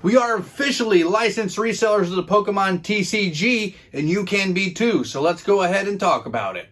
We are officially licensed resellers of the Pokemon TCG, and you can be too. So let's go ahead and talk about it.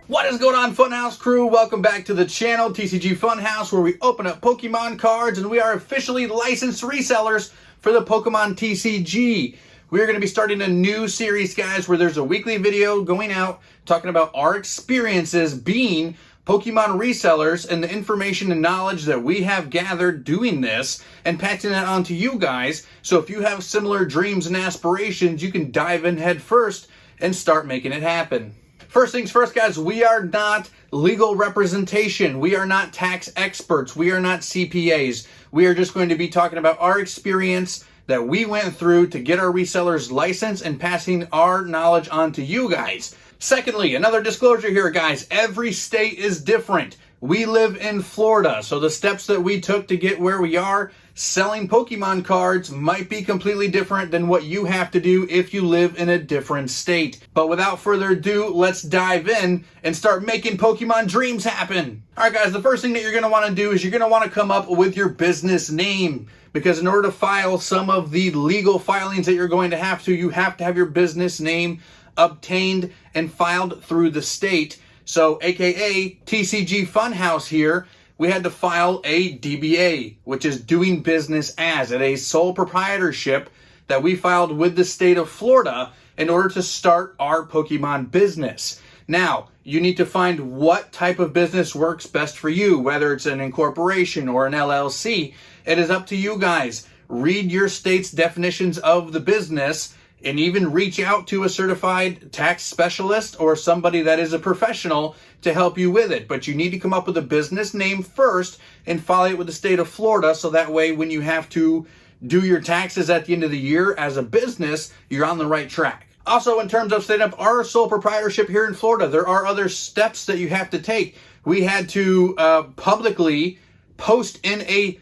What is going on, Funhouse crew? Welcome back to the channel, TCG Funhouse, where we open up Pokemon cards, and we are officially licensed resellers for the Pokemon TCG. We're going to be starting a new series, guys, where there's a weekly video going out talking about our experiences being Pokemon resellers and the information and knowledge that we have gathered doing this and passing it on to you guys. So if you have similar dreams and aspirations, you can dive in head first and start making it happen. First things first, guys, we are not legal representation. We are not tax experts. We are not CPAs. We are just going to be talking about our experience that we went through to get our resellers licensed and passing our knowledge on to you guys. Secondly, another disclosure here, guys, every state is different. We live in Florida, so the steps that we took to get where we are selling Pokemon cards might be completely different than what you have to do if you live in a different state. But without further ado, let's dive in and start making Pokemon dreams happen. All right, guys, the first thing that you're going to want to do is you're going to want to come up with your business name. Because in order to file some of the legal filings that you're going to have you have to have your business name obtained and filed through the state. So, aka TCG Funhouse here, we had to file a DBA, which is doing business as, at a sole proprietorship that we filed with the state of Florida in order to start our Pokemon business. Now, you need to find what type of business works best for you, whether it's an incorporation or an LLC. It is up to you guys. Read your state's definitions of the business and even reach out to a certified tax specialist or somebody that is a professional to help you with it. But you need to come up with a business name first and file it with the state of Florida, so that way when you have to do your taxes at the end of the year as a business, you're on the right track. Also, in terms of setting up our sole proprietorship here in Florida, there are other steps that you have to take. We had to publicly post in a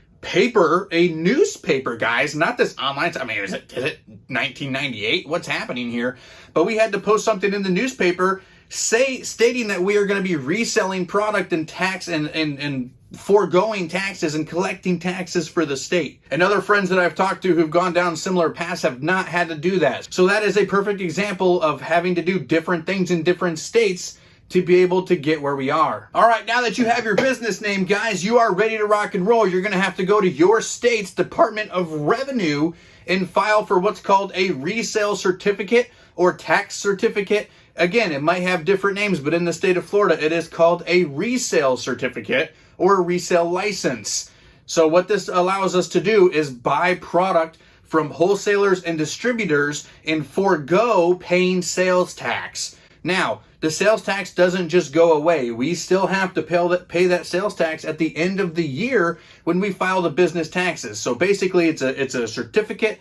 newspaper, guys, not this online. I mean, is it 1998? What's happening here? But we had to post something in the newspaper stating that we are going to be reselling product and tax and foregoing taxes and collecting taxes for the state. And other friends that I've talked to who've gone down similar paths have not had to do that. So that is a perfect example of having to do different things in different states to be able to get where we are. All right, now that you have your business name, guys, you are ready to rock and roll. You're going to have to go to your state's Department of Revenue and file for what's called a Resale Certificate or Tax Certificate. Again, it might have different names, but in the state of Florida, it is called a Resale Certificate or a Resale License. So what this allows us to do is buy product from wholesalers and distributors and forego paying sales tax. Now, the sales tax doesn't just go away. We still have to pay that sales tax at the end of the year when we file the business taxes. So basically, it's a certificate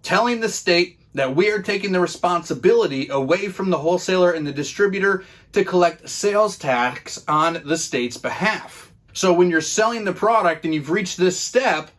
telling the state that we are taking the responsibility away from the wholesaler and the distributor to collect sales tax on the state's behalf. So when you're selling the product and you've reached this step,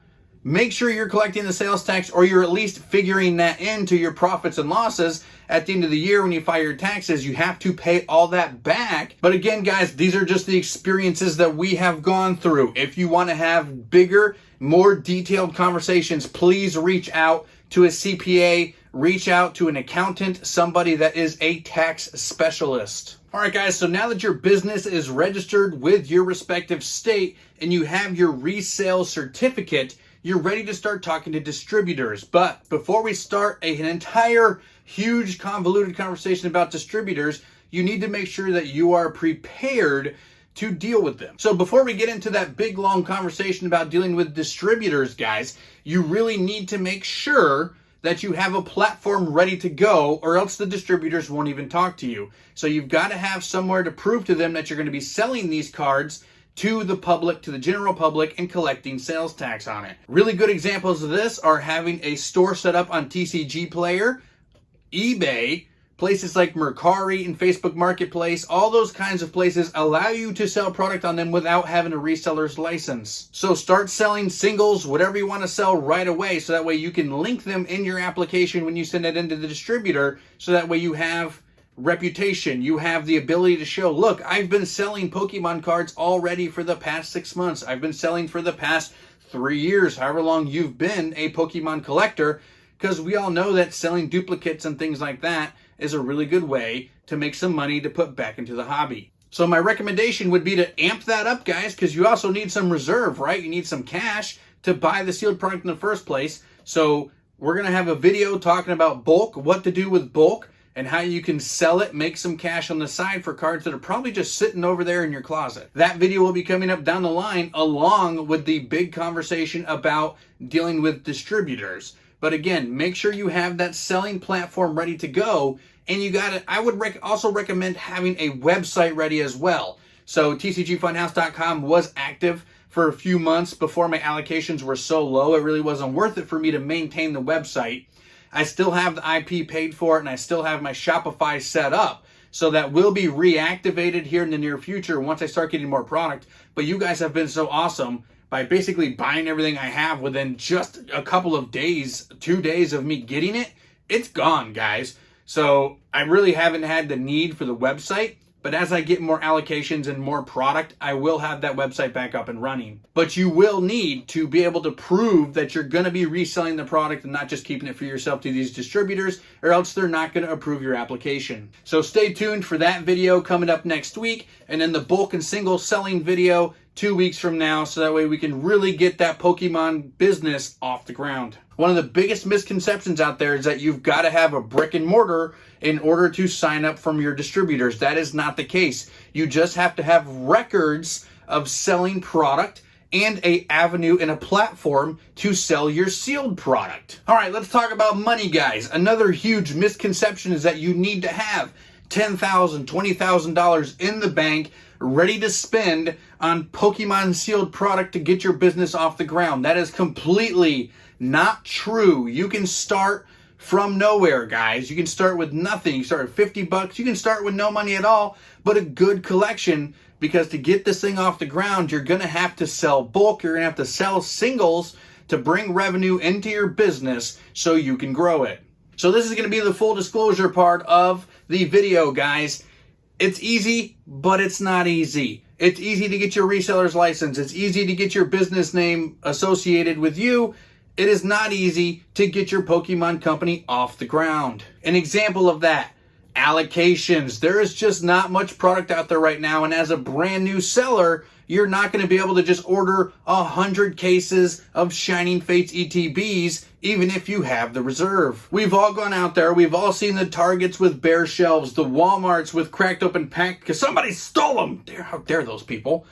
make sure you're collecting the sales tax, or you're at least figuring that into your profits and losses. At the end of the year, when you file your taxes, you have to pay all that back. But again, guys, these are just the experiences that we have gone through. If you want to have bigger, more detailed conversations, please reach out to a CPA, reach out to an accountant, somebody that is a tax specialist. All right, guys, so now that your business is registered with your respective state and you have your resale certificate, you're ready to start talking to distributors. But before we start an entire huge convoluted conversation about distributors, you need to make sure that you are prepared to deal with them. So before we get into that big long conversation about dealing with distributors, guys, you really need to make sure that you have a platform ready to go, or else the distributors won't even talk to you. So you've got to have somewhere to prove to them that you're going to be selling these cards to the public, to the general public, and collecting sales tax on it. Really good examples of this are having a store set up on TCG Player, eBay, places like Mercari and Facebook Marketplace. All those kinds of places allow you to sell product on them without having a reseller's license. So start selling singles, whatever you want to sell right away, so that way you can link them in your application when you send it into the distributor, so that way you have reputation. You have the ability to show, look, I've been selling Pokemon cards already for the past 6 months. I've been selling for the past 3 years, however long you've been a Pokemon collector, because we all know that selling duplicates and things like that is a really good way to make some money to put back into the hobby. So my recommendation would be to amp that up, guys, because you also need some reserve, right? You need some cash to buy the sealed product in the first place. So we're going to have a video talking about bulk, what to do with bulk, and how you can sell it, make some cash on the side for cards that are probably just sitting over there in your closet. That video will be coming up down the line along with the big conversation about dealing with distributors. But again, make sure you have that selling platform ready to go. And you got it. I would also recommend having a website ready as well. So TCGFunhouse.com was active for a few months before my allocations were so low. It really wasn't worth it for me to maintain the website. I still have the IP paid for it, and I still have my Shopify set up. So that will be reactivated here in the near future once I start getting more product. But you guys have been so awesome by basically buying everything I have within just a couple of days, 2 days of me getting it. It's gone, guys. So I really haven't had the need for the website, but as I get more allocations and more product, I will have that website back up and running. But you will need to be able to prove that you're going to be reselling the product and not just keeping it for yourself to these distributors, or else they're not going to approve your application. So stay tuned for that video coming up next week, and then the bulk and single selling video 2 weeks from now, so that way we can really get that Pokemon business off the ground. One of the biggest misconceptions out there is that you've got to have a brick and mortar in order to sign up from your distributors. That is not the case. You just have to have records of selling product and an avenue and a platform to sell your sealed product. All right, let's talk about money, guys. Another huge misconception is that you need to have $10,000, $20,000 in the bank ready to spend on Pokemon sealed product to get your business off the ground. That is completely not true. You can start from nowhere, guys. You can start with nothing. You start with $50. You can start with no money at all, but a good collection, because to get this thing off the ground, you're going to have to sell bulk. You're going to have to sell singles to bring revenue into your business so you can grow it. So this is going to be the full disclosure part of the video, guys. It's easy, but it's not easy. It's easy to get your reseller's license. It's easy to get your business name associated with you. It is not easy to get your Pokemon company off the ground. An example of that, allocations. There is just not much product out there right now, and as a brand new seller, you're not going to be able to just order 100 cases of Shining Fates ETBs, even if you have the reserve. We've all gone out there. We've all seen the Targets with bare shelves, the Walmarts with cracked open pack because somebody stole them. How dare those people?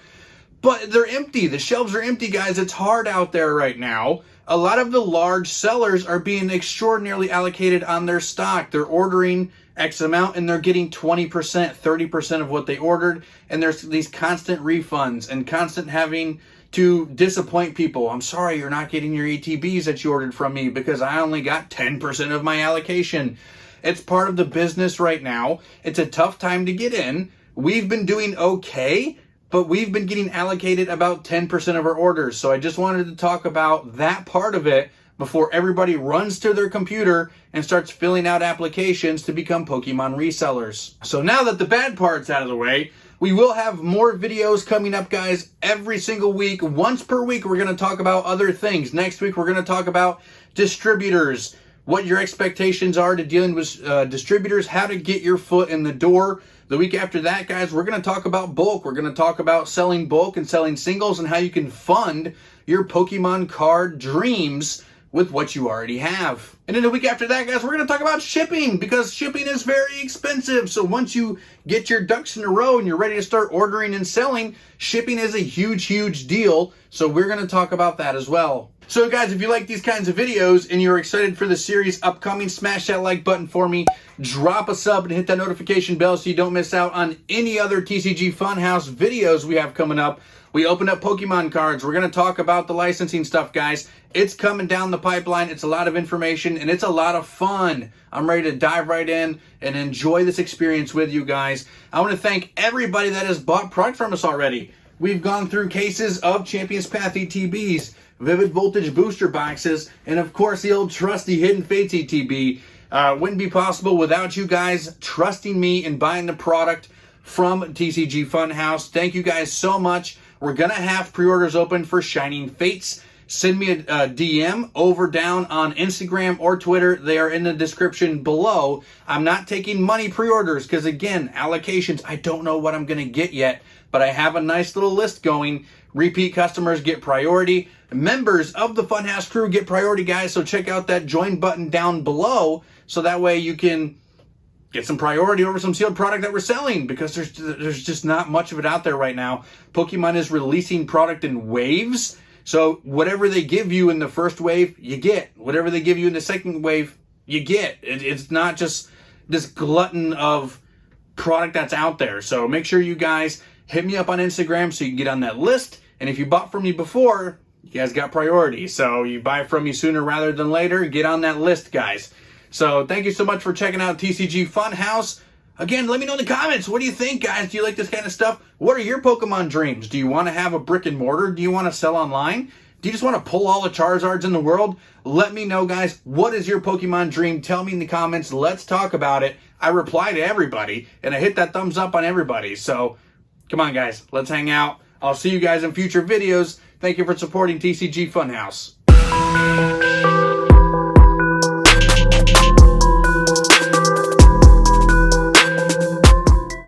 But they're empty. The shelves are empty, guys. It's hard out there right now. A lot of the large sellers are being extraordinarily allocated on their stock. They're ordering X amount and they're getting 20%, 30% of what they ordered. And there's these constant refunds and constant having to disappoint people. I'm sorry you're not getting your ETBs that you ordered from me because I only got 10% of my allocation. It's part of the business right now. It's a tough time to get in. We've been doing okay, but we've been getting allocated about 10% of our orders. So I just wanted to talk about that part of it before everybody runs to their computer and starts filling out applications to become Pokemon resellers. So now that the bad part's out of the way, we will have more videos coming up, guys, every single week. Once per week, we're going to talk about other things. Next week, we're going to talk about distributors, what your expectations are to dealing with distributors, how to get your foot in the door. The week after that, guys, we're going to talk about bulk. We're going to talk about selling bulk and selling singles and how you can fund your Pokemon card dreams with what you already have. And then the week after that, guys, we're going to talk about shipping, because shipping is very expensive. So once you get your ducks in a row and you're ready to start ordering and selling, shipping is a huge, huge deal. So we're going to talk about that as well. So guys, if you like these kinds of videos and you're excited for the series upcoming, smash that like button for me, drop a sub and hit that notification bell so you don't miss out on any other TCG Funhouse videos we have coming up. We opened up Pokemon cards. We're going to talk about the licensing stuff, guys. It's coming down the pipeline. It's a lot of information and it's a lot of fun. I'm ready to dive right in and enjoy this experience with you guys. I want to thank everybody that has bought product from us already. We've gone through cases of Champions Path ETBs, Vivid Voltage booster boxes, and of course the old trusty Hidden Fates ETB. Wouldn't be possible without you guys trusting me and buying the product from TCG Funhouse. Thank you guys so much. We're going to have pre-orders open for Shining Fates. Send me a DM over down on Instagram or Twitter. They are in the description below. I'm not taking money pre-orders because, again, allocations, I don't know what I'm going to get yet, but I have a nice little list going. Repeat customers get priority. Members of the Funhouse crew get priority, guys, so check out that join button down below so that way you can get some priority over some sealed product that we're selling, because there's just not much of it out there right now. Pokemon is releasing product in waves. So whatever they give you in the first wave, you get. Whatever they give you in the second wave, you get. It's not just this glutton of product that's out there. So make sure you guys hit me up on Instagram so you can get on that list. And if you bought from me before, you guys got priority. So you buy from me sooner rather than later. Get on that list, guys. So thank you so much for checking out TCG Funhouse. Again, let me know in the comments. What do you think, guys? Do you like this kind of stuff? What are your Pokemon dreams? Do you want to have a brick and mortar? Do you want to sell online? Do you just want to pull all the Charizards in the world? Let me know, guys. What is your Pokemon dream? Tell me in the comments. Let's talk about it. I reply to everybody, and I hit that thumbs up on everybody. So come on, guys. Let's hang out. I'll see you guys in future videos. Thank you for supporting TCG Funhouse.